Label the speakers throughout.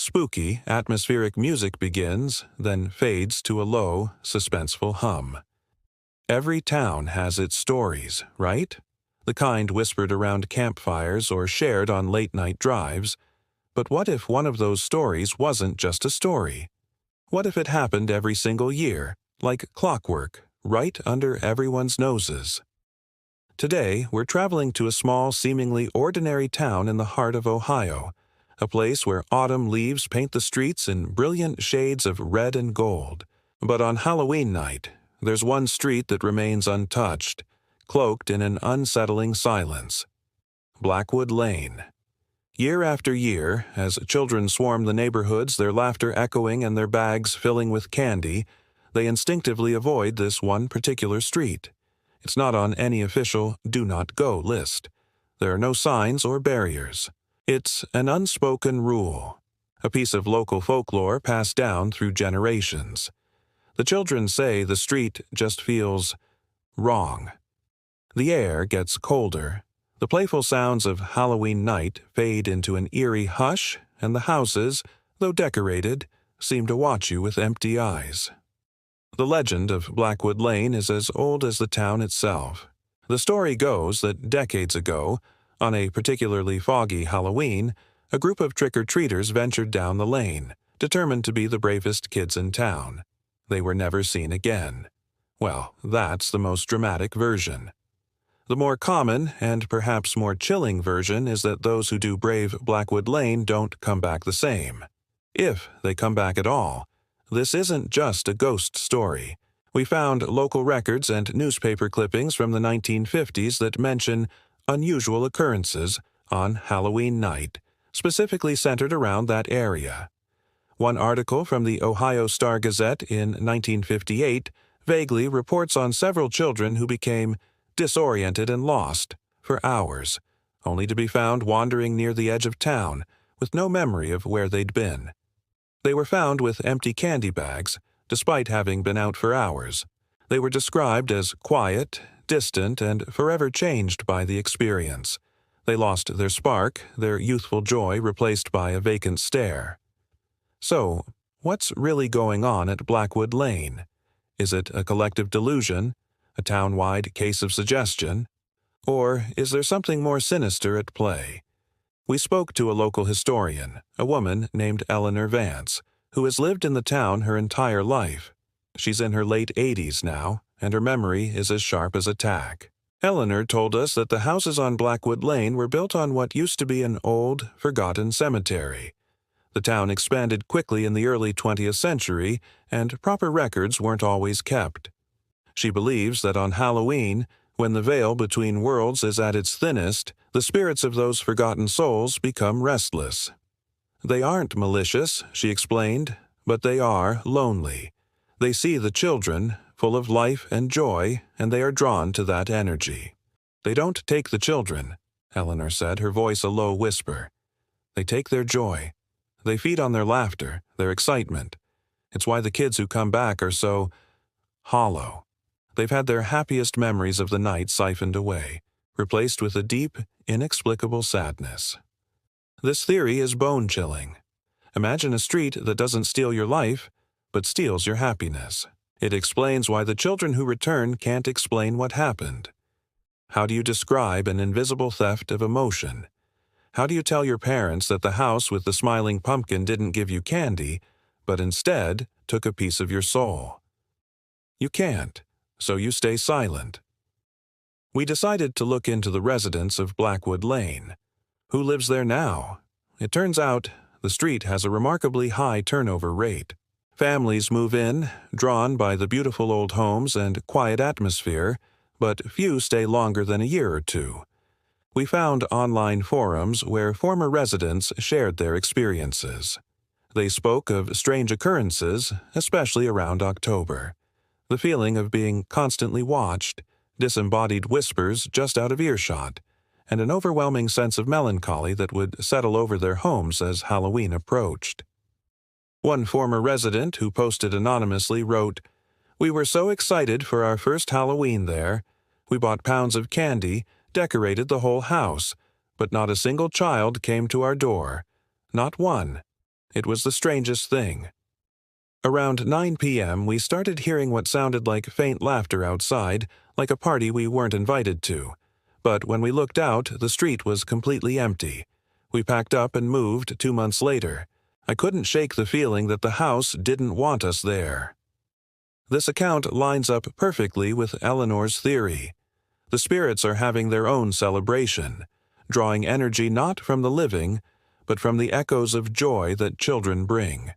Speaker 1: Spooky, atmospheric music begins, then fades to a low, suspenseful hum. Every town has its stories, right? The kind whispered around campfires or shared on late-night drives. But what if one of those stories wasn't just a story? What if it happened every single year, like clockwork, right under everyone's noses? Today, we're traveling to a small, seemingly ordinary town in the heart of Ohio, a place where autumn leaves paint the streets in brilliant shades of red and gold. But on Halloween night, there's one street that remains untouched, cloaked in an unsettling silence. Blackwood Lane. Year after year, as children swarm the neighborhoods, their laughter echoing and their bags filling with candy, they instinctively avoid this one particular street. It's not on any official do not go list. There are no signs or barriers. It's an unspoken rule, a piece of local folklore passed down through generations. The children say the street just feels wrong. The air gets colder. The playful sounds of Halloween night fade into an eerie hush, and the houses, though decorated, seem to watch you with empty eyes. The legend of Blackwood Lane is as old as the town itself. The story goes that decades ago, on a particularly foggy Halloween, a group of trick-or-treaters ventured down the lane, determined to be the bravest kids in town. They were never seen again. Well, that's the most dramatic version. The more common, and perhaps more chilling version is that those who do brave Blackwood Lane don't come back the same. If they come back at all. This isn't just a ghost story. We found local records and newspaper clippings from the 1950s that mention unusual occurrences on Halloween night, specifically centered around that area. One article from the Ohio Star-Gazette in 1958 vaguely reports on several children who became disoriented and lost for hours, only to be found wandering near the edge of town with no memory of where they'd been. They were found with empty candy bags, despite having been out for hours. They were described as quiet, distant, and forever changed by the experience. They lost their spark, their youthful joy replaced by a vacant stare. So, what's really going on at Blackwood Lane? Is it a collective delusion, a town-wide case of suggestion? Or is there something more sinister at play? We spoke to a local historian, a woman named Eleanor Vance, who has lived in the town her entire life. She's in her late 80s now, and her memory is as sharp as a tack. Eleanor told us that the houses on Blackwood Lane were built on what used to be an old, forgotten cemetery. The town expanded quickly in the early 20th century, and proper records weren't always kept. She believes that on Halloween, when the veil between worlds is at its thinnest, the spirits of those forgotten souls become restless. They aren't malicious, she explained, but they are lonely. They see the children, full of life and joy, and they are drawn to that energy. They don't take the children, Eleanor said, her voice a low whisper. They take their joy. They feed on their laughter, their excitement. It's why the kids who come back are so hollow. They've had their happiest memories of the night siphoned away, replaced with a deep, inexplicable sadness. This theory is bone-chilling. Imagine a street that doesn't steal your life, but steals your happiness. It explains why the children who return can't explain what happened. How do you describe an invisible theft of emotion? How do you tell your parents that the house with the smiling pumpkin didn't give you candy, but instead took a piece of your soul? You can't, so you stay silent. We decided to look into the residents of Blackwood Lane. Who lives there now? It turns out the street has a remarkably high turnover rate. Families move in, drawn by the beautiful old homes and quiet atmosphere, but few stay longer than a year or two. We found online forums where former residents shared their experiences. They spoke of strange occurrences, especially around October. The feeling of being constantly watched, disembodied whispers just out of earshot, and an overwhelming sense of melancholy that would settle over their homes as Halloween approached. One former resident who posted anonymously wrote, "We were so excited for our first Halloween there. We bought pounds of candy, decorated the whole house, but not a single child came to our door. Not one. It was the strangest thing. Around 9 p.m., we started hearing what sounded like faint laughter outside, like a party we weren't invited to. But when we looked out, the street was completely empty. We packed up and moved 2 months later. I couldn't shake the feeling that the house didn't want us there. This account lines up perfectly with Eleanor's theory. The spirits are having their own celebration, drawing energy not from the living, but from the echoes of joy that children bring.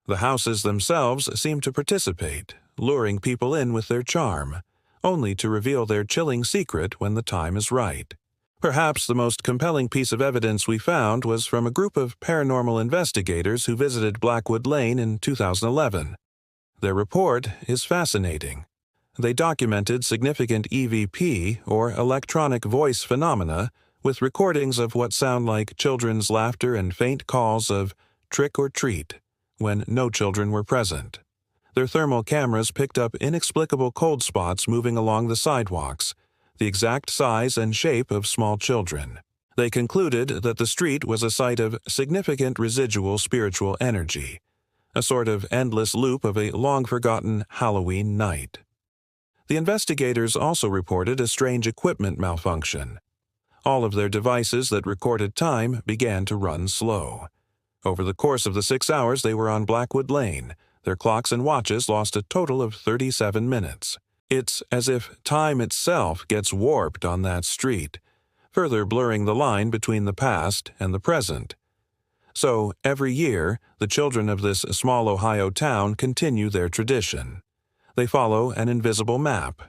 Speaker 1: The houses themselves seem to participate, luring people in with their charm, only to reveal their chilling secret when the time is right. Perhaps the most compelling piece of evidence we found was from a group of paranormal investigators who visited Blackwood Lane in 2011. Their report is fascinating. They documented significant EVP, or electronic voice phenomena, with recordings of what sound like children's laughter and faint calls of trick or treat, when no children were present. Their thermal cameras picked up inexplicable cold spots moving along the sidewalks, the exact size and shape of small children. They concluded that the street was a site of significant residual spiritual energy, a sort of endless loop of a long-forgotten Halloween night. The investigators also reported a strange equipment malfunction. All of their devices that recorded time began to run slow. Over the course of the 6 hours they were on Blackwood Lane, their clocks and watches lost a total of 37 minutes. It's as if time itself gets warped on that street, further blurring the line between the past and the present. So, every year, the children of this small Ohio town continue their tradition. They follow an invisible map,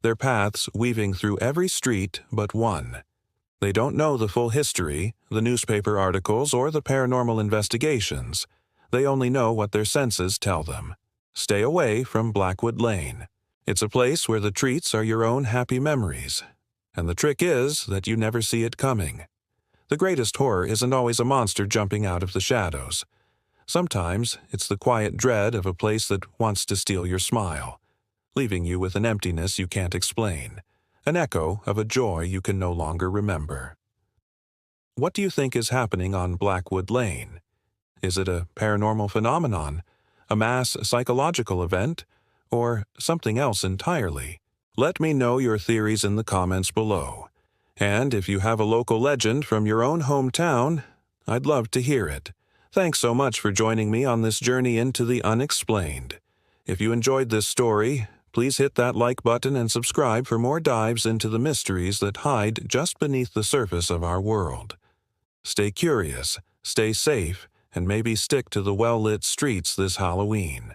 Speaker 1: their paths weaving through every street but one. They don't know the full history, the newspaper articles, or the paranormal investigations. They only know what their senses tell them. Stay away from Blackwood Lane. It's a place where the treats are your own happy memories. And the trick is that you never see it coming. The greatest horror isn't always a monster jumping out of the shadows. Sometimes it's the quiet dread of a place that wants to steal your smile, leaving you with an emptiness you can't explain, an echo of a joy you can no longer remember. What do you think is happening on Blackwood Lane? Is it a paranormal phenomenon, a mass psychological event, or something else entirely? Let me know your theories in the comments below. And if you have a local legend from your own hometown, I'd love to hear it. Thanks so much for joining me on this journey into the unexplained. If you enjoyed this story, please hit that like button and subscribe for more dives into the mysteries that hide just beneath the surface of our world. Stay curious, stay safe, and maybe stick to the well-lit streets this Halloween.